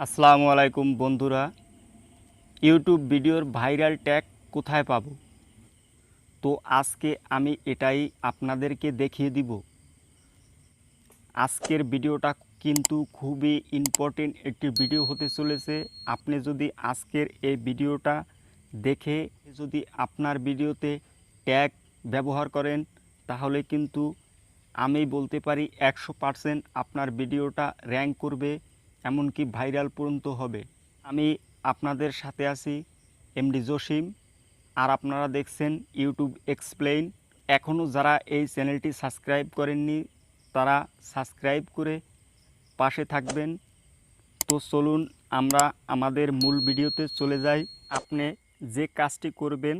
আসসালামু আলাইকুম বন্ধুরা। ইউটিউব ভিডিওর ভাইরাল ট্যাগ কোথায় পাবো? তো আজকে আমি এটাই আপনাদেরকে দেখিয়ে দিব। আজকের ভিডিওটা কিন্তু খুবই ইম্পর্টেন্ট একটি ভিডিও হতে চলেছে। আপনি যদি আজকের এই ভিডিওটা দেখে যদি আপনার ভিডিওতে ট্যাগ ব্যবহার করেন, তাহলে কিন্তু আমি বলতে পারি 100% আপনার ভিডিওটা র্যাঙ্ক করবে, এমনকি ভাইরাল পর্যন্ত হবে। আমি আপনাদের সাথে আছি এমডি জসিম, আর আপনারা দেখছেন ইউটিউব এক্সপ্লেইন। এখনও যারা এই চ্যানেলটি সাবস্ক্রাইব করেননি, তারা সাবস্ক্রাইব করে পাশে থাকবেন। তো চলুন আমরা আমাদের মূল ভিডিওতে চলে যাই। আপনি যে কাজটি করবেন,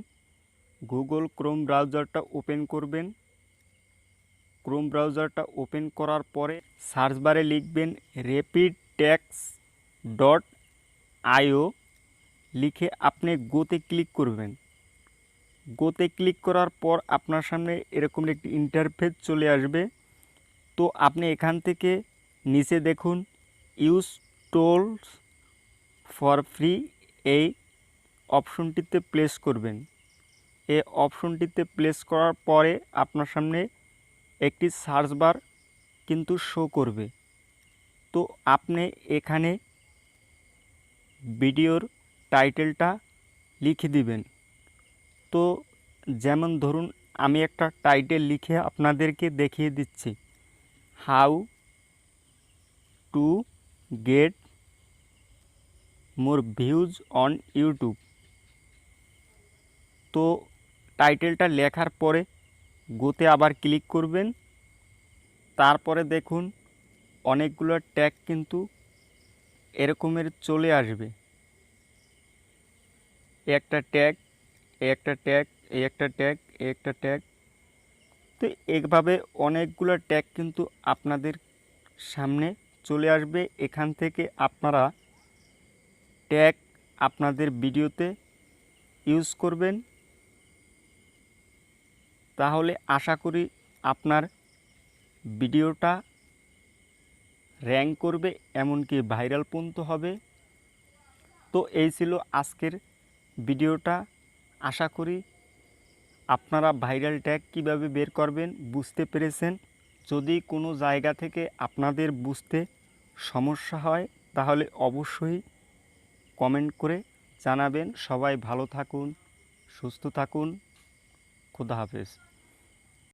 গুগল ক্রোম ব্রাউজারটা ওপেন করবেন। ক্রোম ব্রাউজারটা ওপেন করার পরে সার্চ বারে লিখবেন rapidtext.io, লিখে আপনি গোতে ক্লিক করবেন। গোতে ক্লিক করার পর আপনার সামনে এরকম একটি ইন্টারফেস চলে আসবে। তো আপনি এখান থেকে নিচে দেখুন ইউজ টুলস ফর ফ্রি, এই অপশনটিতে প্লেস করবেন। এই অপশনটিতে প্লেস করার পরে আপনার সামনে একটি সার্চ বার কিন্তু শো করবে। তো আপনি এখানে ভিডিওর টাইটেলটা লিখে দিবেন। তো যেমন ধরুন, আমি একটা টাইটেল লিখে আপনাদেরকে দেখিয়ে দিচ্ছি, how to get more views on YouTube. তো টাইটেলটা লেখার পরে গোতে আবার ক্লিক করবেন। তারপরে দেখুন অনেকগুলো ট্যাগ কিন্তু এরকমের চলে আসবে। একটা ট্যাগ, একটা ট্যাগ, একটা ট্যাগ, একটা ট্যাগ। তো এইভাবে অনেকগুলো ট্যাগ কিন্তু আপনাদের সামনে চলে আসবে। এখান থেকে আপনারা ট্যাগ আপনাদের ভিডিওতে ইউজ করবেন। তাহলে আশা করি আপনার ভিডিওটা র্যাঙ্ক করবে, এমনকি ভাইরাল পর্যন্ত হবে। তো এই ছিল আজকের ভিডিওটা। আশা করি আপনারা ভাইরাল ট্যাগ কীভাবে বের করবেন বুঝতে পেরেছেন। যদি কোনো জায়গা থেকে আপনাদের বুঝতে সমস্যা হয়, তাহলে অবশ্যই কমেন্ট করে জানাবেন। সবাই ভালো থাকুন, সুস্থ থাকুন। খোদা হাফেজ।